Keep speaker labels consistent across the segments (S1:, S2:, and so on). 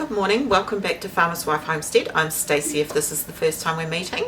S1: Good morning, welcome back to Farmer's Wife Homestead. I'm Stacey if this is the first time we're meeting,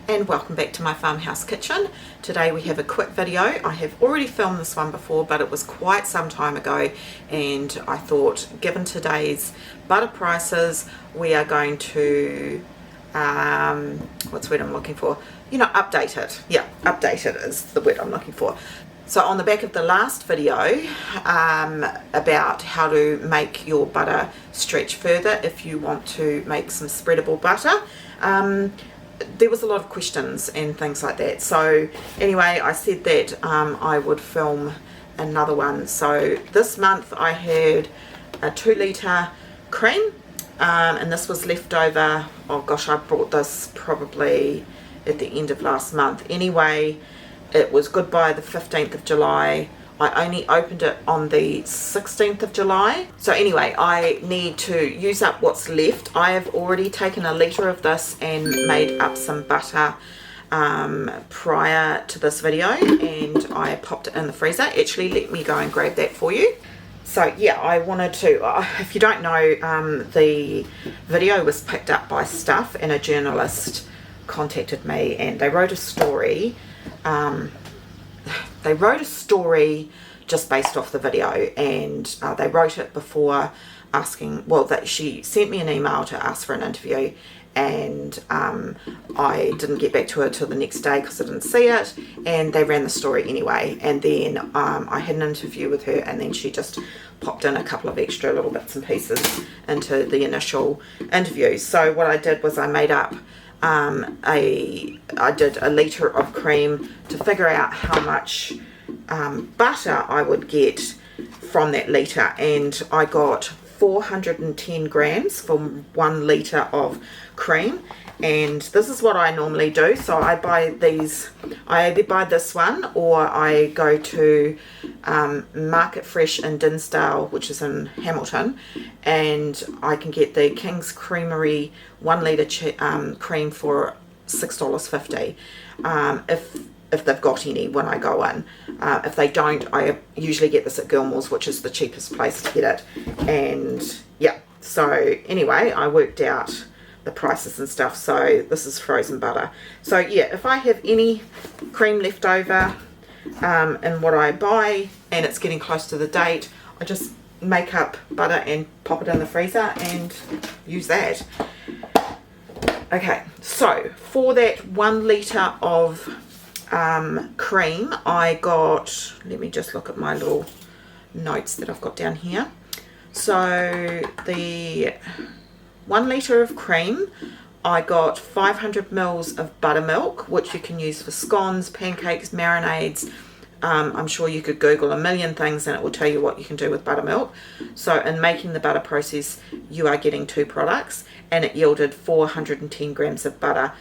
S1: and welcome back to my farmhouse kitchen. Today we have a quick video. I have already filmed this one before, but it was quite some time ago, and I thought given today's butter prices we are going to what's the word I'm looking for? Update it. Yeah, update it is the word I'm looking for. So on the back of the last video about how to make your butter stretch further if you want to make some spreadable butter, there was a lot of questions and things like that. So anyway, I said that I would film another one. So this month I had a 2 litre cream, and this was left over. Oh gosh, I brought this probably at the end of last month. Anyway, it was good by the 15th of July. I only opened it on the 16th of July. So anyway, I need to use up what's left. I have already taken a litre of this and made up some butter prior to this video, and I popped it in the freezer. Actually, let me go and grab that for you. So yeah, I wanted to, if you don't know, the video was picked up by Stuff, and a journalist contacted me and they wrote a story. They wrote a story just based off the video, and they wrote it before asking, well, that she sent me an email to ask for an interview, and I didn't get back to her till the next day because I didn't see it, and they ran the story anyway. And then I had an interview with her, and then she just popped in a couple of extra little bits and pieces into the initial interview. So what I did was I made up I did a litre of cream to figure out how much butter I would get from that litre, and I got 410 grams for 1 litre of cream. And this is what I normally do. So I buy these, I either buy this one or I go to Market Fresh in Dinsdale, which is in Hamilton, and I can get the King's Creamery 1 litre cream for $6.50 if they've got any when I go in. If they don't, I usually get this at Gilmore's, which is the cheapest place to get it. And yeah, so anyway, I worked out the prices and stuff. So this is frozen butter. So yeah, if I have any cream left over in what I buy and it's getting close to the date, I just make up butter and pop it in the freezer and use that. Okay, so for that 1 litre of cream, I got, let me just look at my little notes that I've got down here. So the 1 litre of cream, I got 500 mils of buttermilk, which you can use for scones, pancakes, marinades. I'm sure you could Google a million things and it will tell you what you can do with buttermilk. So in making the butter process, you are getting 2 products, and it yielded 410 grams of butter.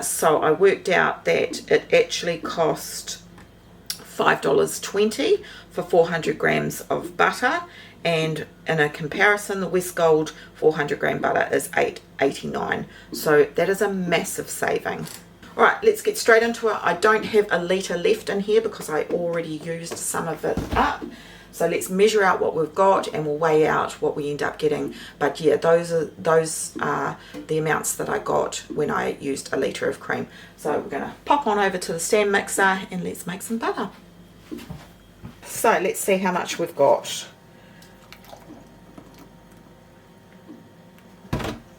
S1: So I worked out that it actually cost $5.20 for 400 grams of butter, and in a comparison, the West Gold 400 gram butter is $8.89. So that is a massive saving. All right, let's get straight into it. I don't have a litre left in here because I already used some of it up. So let's measure out what we've got and we'll weigh out what we end up getting. But yeah, those are the amounts that I got when I used a litre of cream. So we're going to pop on over to the stand mixer and let's make some butter. So let's see how much we've got.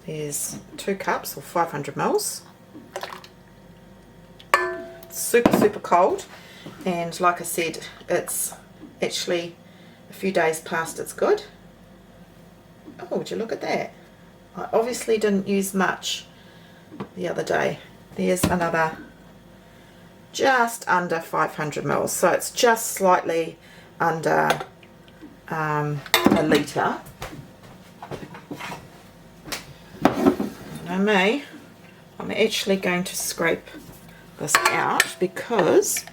S1: There's 2 cups or 500 mils. Super cold, and like I said, it's actually a few days past its good. Oh, would you look at that? I obviously didn't use much the other day. There's another just under 500 mils, so it's just slightly under a litre. I'm actually going to scrape this out because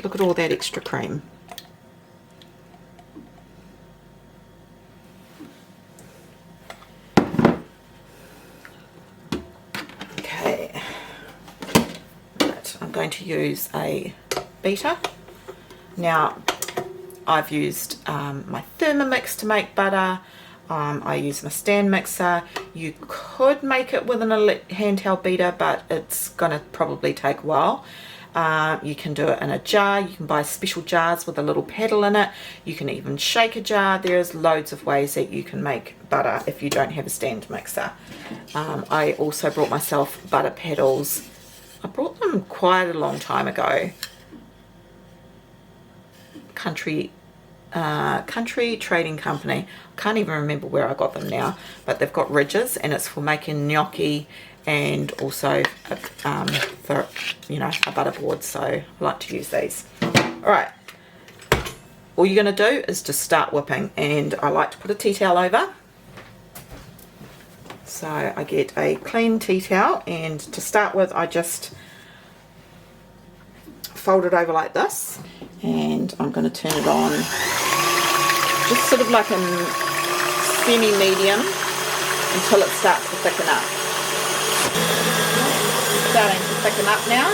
S1: look at all that extra cream. Okay, right, I'm going to use a beater. Now I've used my Thermomix to make butter. I use my stand mixer. You could make it with an handheld beater, but it's going to probably take a while. You can do it in a jar. You can buy special jars with a little paddle in it. You can even shake a jar. There's loads of ways that you can make butter if you don't have a stand mixer. I also brought myself butter paddles. I brought them quite a long time ago. Country Trading Company. I can't even remember where I got them now, but they've got ridges, and it's for making gnocchi and also for, you know, a butter board. So I like to use these. All right, all you're going to do is just start whipping, and I like to put a tea towel over. So I get a clean tea towel, and to start with I just fold it over like this, and I'm going to turn it on just sort of like a semi-medium until it starts to thicken up. Starting to thicken up now,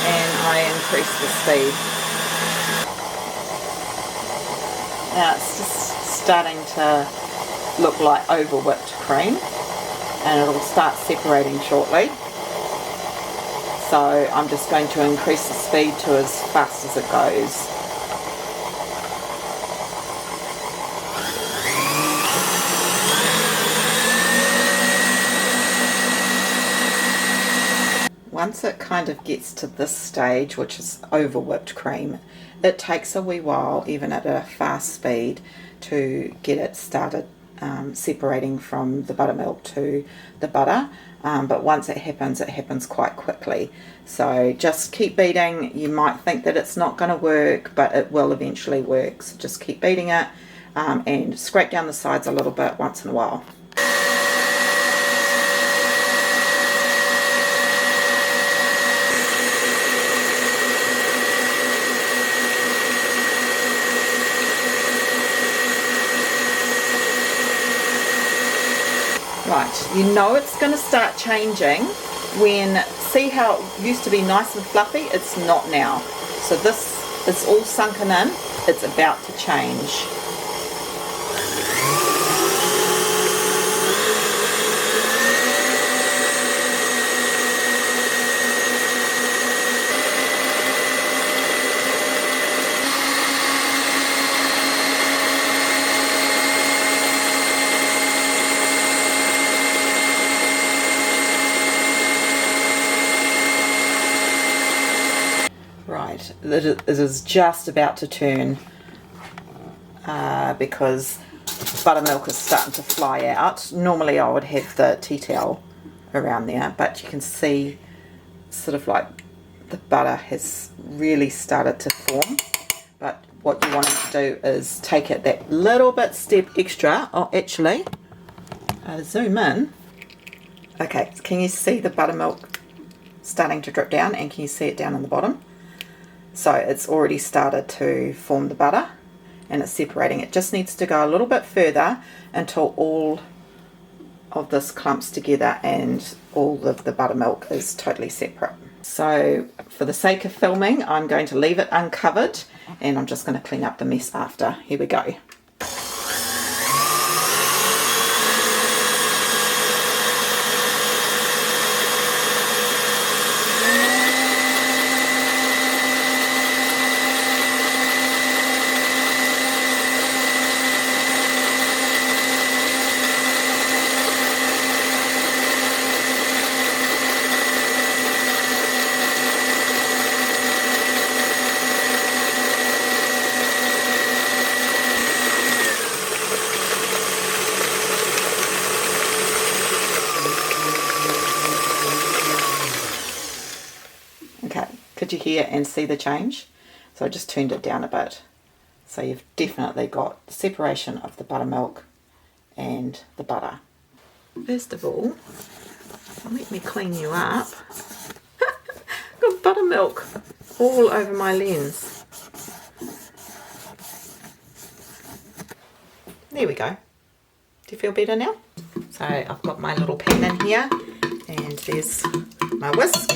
S1: and I increase the speed. Now it's just starting to look like over whipped cream, and it'll start separating shortly. So I'm just going to increase the speed to as fast as it goes. Once it kind of gets to this stage, which is over whipped cream, it takes a wee while, even at a fast speed, to get it started separating from the buttermilk to the butter. But once it happens quite quickly. So just keep beating. You might think that it's not going to work, but it will eventually work. So just keep beating it, and scrape down the sides a little bit once in a while. Right, you know it's going to start changing when, see how it used to be nice and fluffy? It's not now. So this is all sunken in. It's about to change. Right, it is just about to turn because buttermilk is starting to fly out. Normally I would have the tea towel around there, but you can see sort of like the butter has really started to form. But what you want to do is take it that little bit step extra. Oh, actually, zoom in. Okay, can you see the buttermilk starting to drip down, and can you see it down in the bottom? So it's already started to form the butter, and it's separating. It just needs to go a little bit further until all of this clumps together and all of the buttermilk is totally separate. So for the sake of filming, I'm going to leave it uncovered, and I'm just going to clean up the mess after. Here we go. Could you hear and see the change? So I just turned it down a bit. So you've definitely got the separation of the buttermilk and the butter. First of all, let me clean you up. Got buttermilk all over my lens. There we go. Do you feel better now? So I've got my little pan in here, and there's my whisk.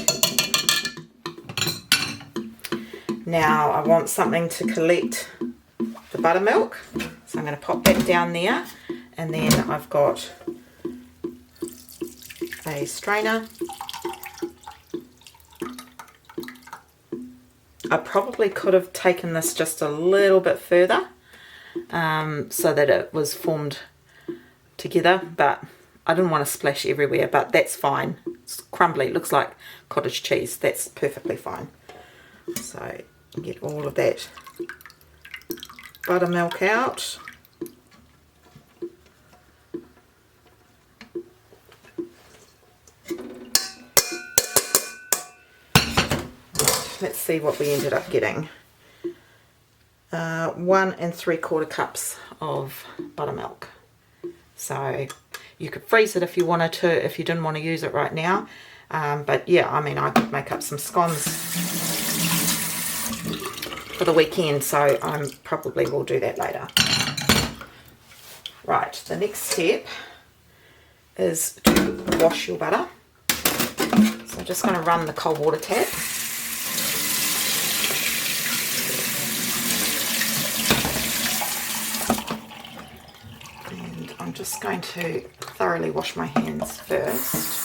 S1: Now I want something to collect the buttermilk. So I'm going to pop that down there, and then I've got a strainer. I probably could have taken this just a little bit further so that it was formed together, but I didn't want to splash everywhere, but that's fine. It's crumbly, it looks like cottage cheese. That's perfectly fine. So get all of that buttermilk out. Let's see what we ended up getting. 1 3/4 cups of buttermilk. So you could freeze it if you wanted to, if you didn't want to use it right now. But yeah, I mean, I could make up some scones for the weekend, so I probably will do that later. Right, the next step is to wash your butter. So I'm just going to run the cold water tap. And I'm just going to thoroughly wash my hands first.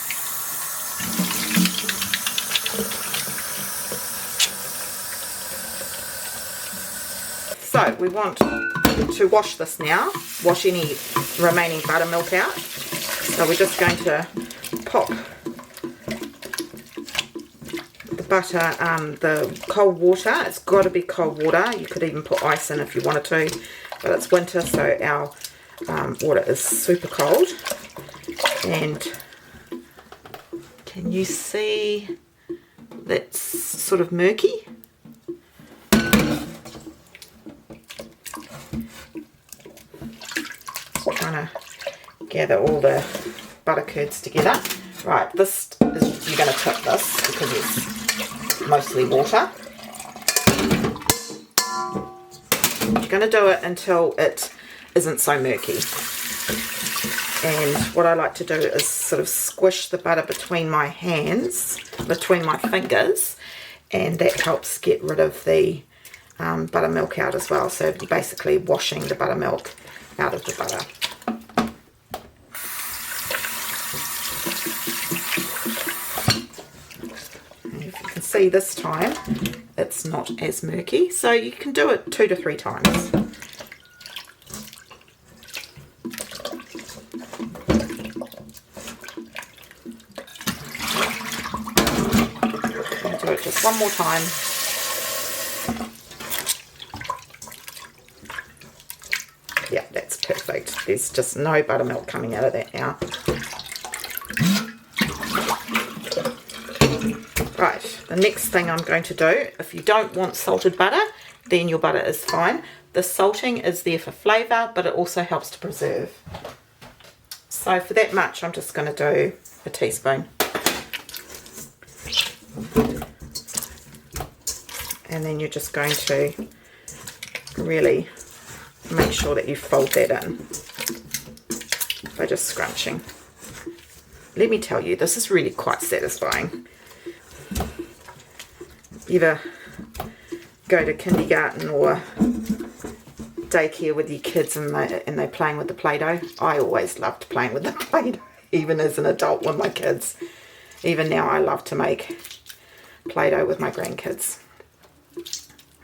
S1: So we want to wash this now, wash any remaining buttermilk out. So we're just going to pop the butter, the cold water. It's got to be cold water. You could even put ice in if you wanted to, but it's winter, so our water is super cold. And can you see that's sort of murky? Trying to gather all the butter curds together. Right, this is, you're going to tip this because it's mostly water. You're going to do it until it isn't so murky. And what I like to do is sort of squish the butter between my hands, between my fingers, and that helps get rid of the buttermilk out as well. So you're basically washing the buttermilk out of the butter. And if you can see this time, it's not as murky, so you can do it 2 to 3 times. Do it just one more time. Yeah, that's perfect. There's just no buttermilk coming out of that now. Right, the next thing I'm going to do, if you don't want salted butter, then your butter is fine. The salting is there for flavour, but it also helps to preserve. So for that much, I'm just going to do a teaspoon. And then you're just going to really make sure that you fold that in by just scrunching. Let me tell you, this is really quite satisfying. You ever go to kindergarten or daycare with your kids and they're playing with the Play-Doh? I always loved playing with the Play-Doh, even as an adult with my kids. Even now I love to make Play-Doh with my grandkids.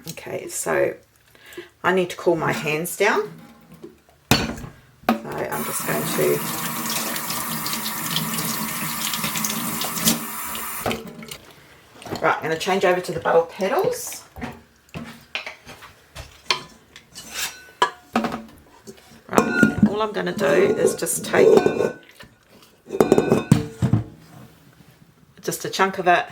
S1: Okay, so I need to cool my hands down. So I'm just going to right, I'm going to change over to the butter petals. Right, and all I'm going to do is just take just a chunk of it,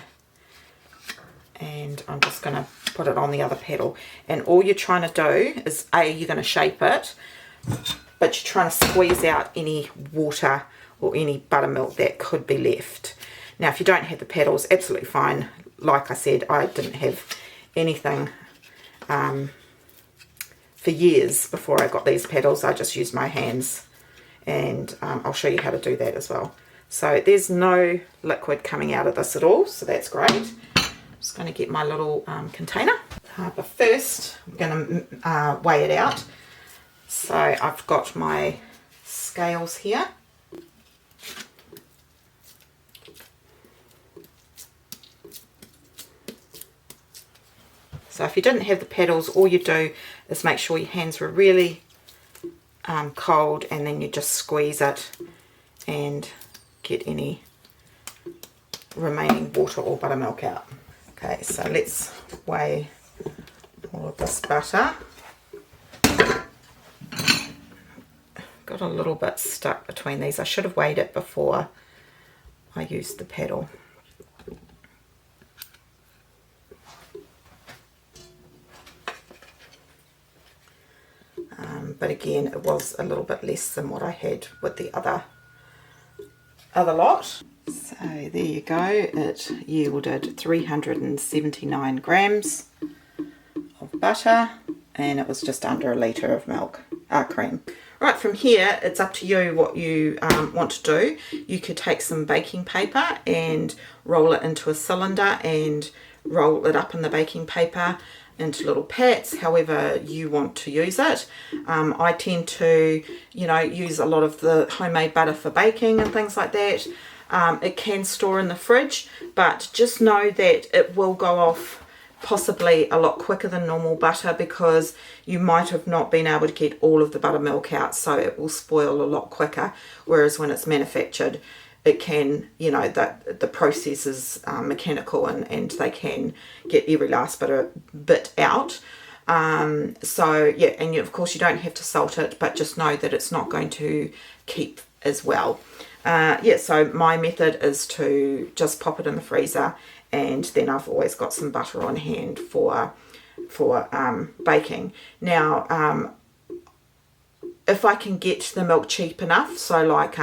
S1: and I'm just going to put it on the other petal. And all you're trying to do is, you're going to shape it, but you're trying to squeeze out any water or any buttermilk that could be left. Now, if you don't have the petals, absolutely fine. Like I said, I didn't have anything for years before I got these petals. I just used my hands, and I'll show you how to do that as well. So there's no liquid coming out of this at all, so that's great. I'm just going to get my little container. But first, I'm going to weigh it out. So I've got my scales here. So if you didn't have the pedals, all you do is make sure your hands were really cold, and then you just squeeze it and get any remaining water or buttermilk out. Okay, so let's weigh all of this butter. Got a little bit stuck between these. I should have weighed it before I used the pedal. But again, it was a little bit less than what I had with the other lot. So there you go, it yielded 379 grams of butter, and it was just under a litre of cream. Right, from here it's up to you what you want to do. You could take some baking paper and roll it into a cylinder and roll it up in the baking paper into little pats, however you want to use it. I tend to, use a lot of the homemade butter for baking and things like that. It can store in the fridge, but just know that it will go off possibly a lot quicker than normal butter, because you might have not been able to get all of the buttermilk out, so it will spoil a lot quicker. Whereas when it's manufactured, it can, the process is mechanical, and they can get every last bit out. So yeah, and of course you don't have to salt it, but just know that it's not going to keep as well. So my method is to just pop it in the freezer, and then I've always got some butter on hand for baking. Now, if I can get the milk cheap enough, so like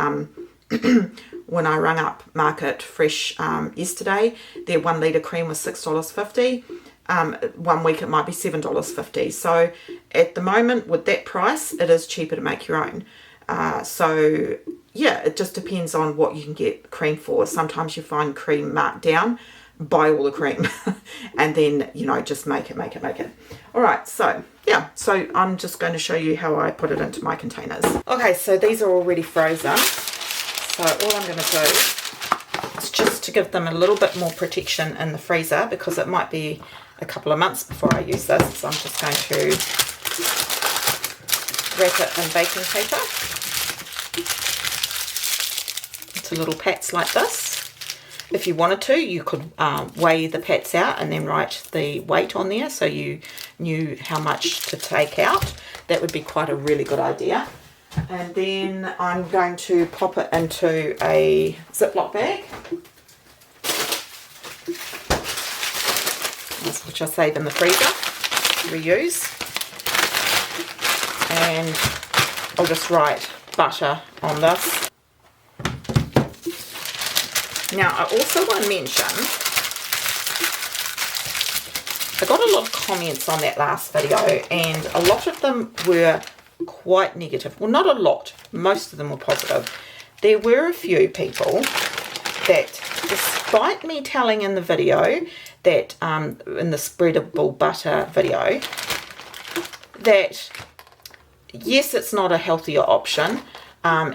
S1: when I rang up Market Fresh yesterday, their 1 litre cream was $6.50. 1 week it might be $7.50. So at the moment, with that price, it is cheaper to make your own. So yeah, it just depends on what you can get cream for. Sometimes you find cream marked down. Buy all the cream and then, just make it. All right, so yeah, so I'm just going to show you how I put it into my containers. Okay, so these are already frozen. So all I'm going to do is just to give them a little bit more protection in the freezer, because it might be a couple of months before I use this. So I'm just going to wrap it in baking paper into little pats like this. If you wanted to, you could weigh the pats out and then write the weight on there so you knew how much to take out. That would be quite a really good idea. And then I'm going to pop it into a Ziploc bag, which I save in the freezer, reuse. And I'll just write butter on this. Now, I also want to mention, I got a lot of comments on that last video, and a lot of them were quite negative. Well, not a lot. Most of them were positive. There were a few people that, despite me telling in the video that, in the spreadable butter video, that yes, it's not a healthier option.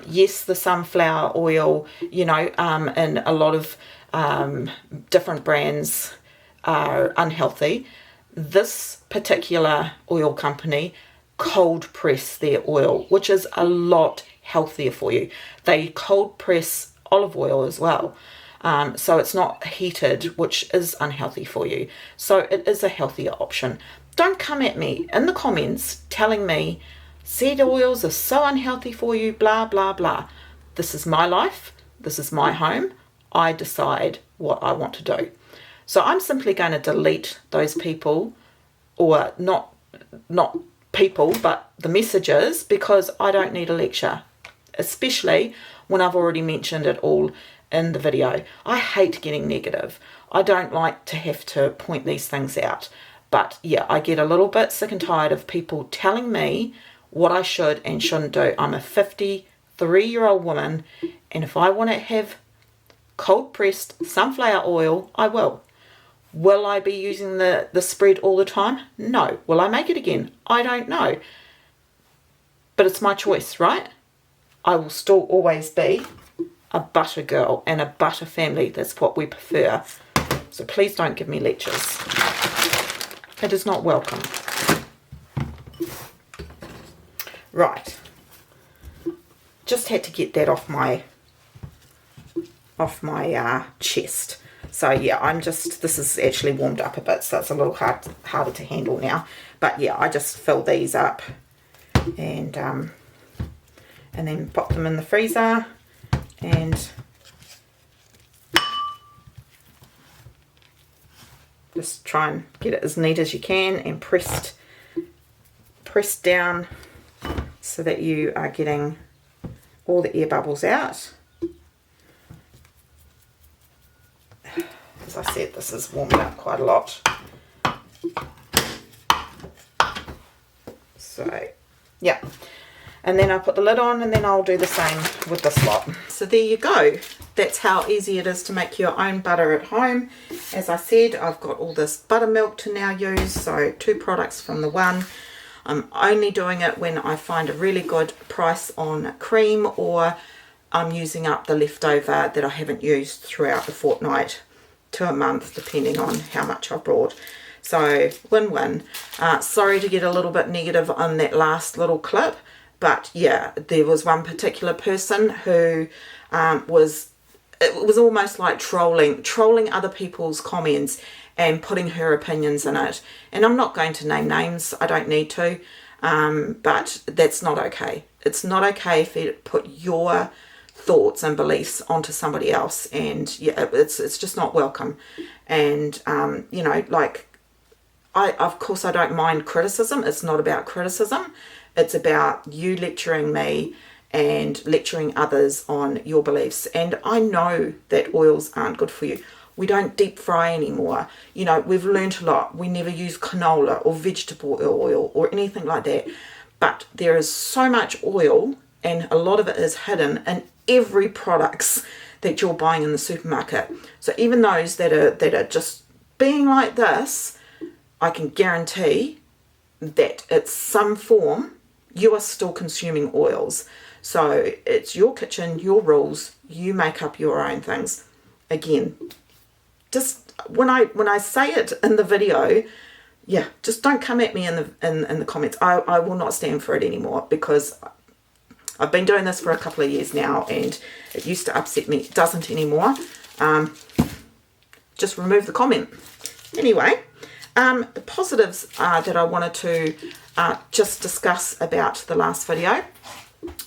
S1: Yes, the sunflower oil, in a lot of different brands are unhealthy. This particular oil company cold press their oil, which is a lot healthier for you. They cold press olive oil as well. So it's not heated, which is unhealthy for you. So it is a healthier option. Don't come at me in the comments telling me seed oils are so unhealthy for you, blah, blah, blah. This is my life. This is my home. I decide what I want to do. So I'm simply going to delete those people, or not people, but the messages, because I don't need a lecture, especially when I've already mentioned it all in the video. I hate getting negative. I don't like to have to point these things out. But yeah, I get a little bit sick and tired of people telling me what I should and shouldn't do. I'm a 53-year-old woman, and if I want to have cold pressed sunflower oil, I will. Will I be using the spread all the time? No. Will I make it again? I don't know. But it's my choice, right? I will still always be a butter girl and a butter family. That's what we prefer. So please don't give me lectures. It is not welcome. Right. Just had to get that off my chest. So yeah, this is actually warmed up a bit, so it's a little harder to handle now. But yeah, I just fill these up and then pop them in the freezer and just try and get it as neat as you can and pressed down so that you are getting all the air bubbles out. As I said, this is warmed up quite a lot. So, yeah. And then I'll put the lid on and then I'll do the same with this lot. So there you go. That's how easy it is to make your own butter at home. As I said, I've got all this buttermilk to now use, so 2 products from the one. I'm only doing it when I find a really good price on cream, or I'm using up the leftover that I haven't used throughout the fortnight to a month, depending on how much I brought. So win-win. Sorry to get a little bit negative on that last little clip, but yeah, there was one particular person who it was almost like trolling other people's comments and putting her opinions in it. And I'm not going to name names, I don't need to, but that's not okay. It's not okay for you to put your thoughts and beliefs onto somebody else, and yeah, it's just not welcome. And you know, like, of course I don't mind criticism. It's not about criticism, it's about you lecturing me and lecturing others on your beliefs. And I know that oils aren't good for you. We don't deep fry anymore. You know, we've learnt a lot. We never use canola or vegetable oil or anything like that. But there is so much oil, and a lot of it is hidden in every products that you're buying in the supermarket. So even those that are just being like this, I can guarantee that it's some form you are still consuming oils. So it's your kitchen, your rules, you make up your own things. Again, just when I say it in the video, yeah, just don't come at me in the comments. I will not stand for it anymore, because I've been doing this for a couple of years now, and it used to upset me. It doesn't anymore. Just remove the comment. Anyway, the positives that I wanted to just discuss about the last video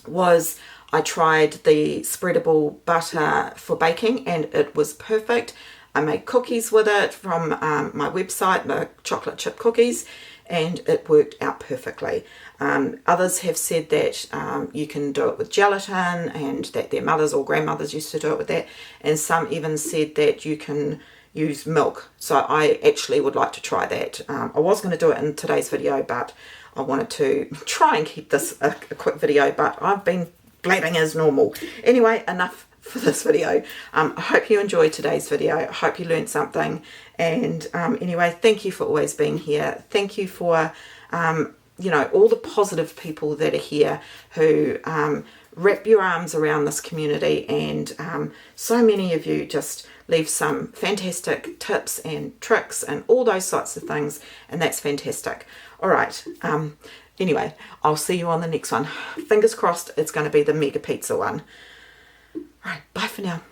S1: was I tried the spreadable butter for baking, and it was perfect. I made cookies with it from my website, the chocolate chip cookies, and it worked out perfectly. Others have said that you can do it with gelatin, and that their mothers or grandmothers used to do it with that, and some even said that you can use milk. So I actually would like to try that. I was going to do it in today's video, but I wanted to try and keep this a quick video, but I've been blabbing as normal. Anyway, enough for this video. I hope you enjoyed today's video. I hope you learned something. And anyway, thank you for always being here. Thank you for you know, all the positive people that are here who wrap your arms around this community, and so many of you just leave some fantastic tips and tricks and all those sorts of things, and that's fantastic. All right, anyway, I'll see you on the next one. Fingers crossed it's going to be the mega pizza one. All right, bye for now.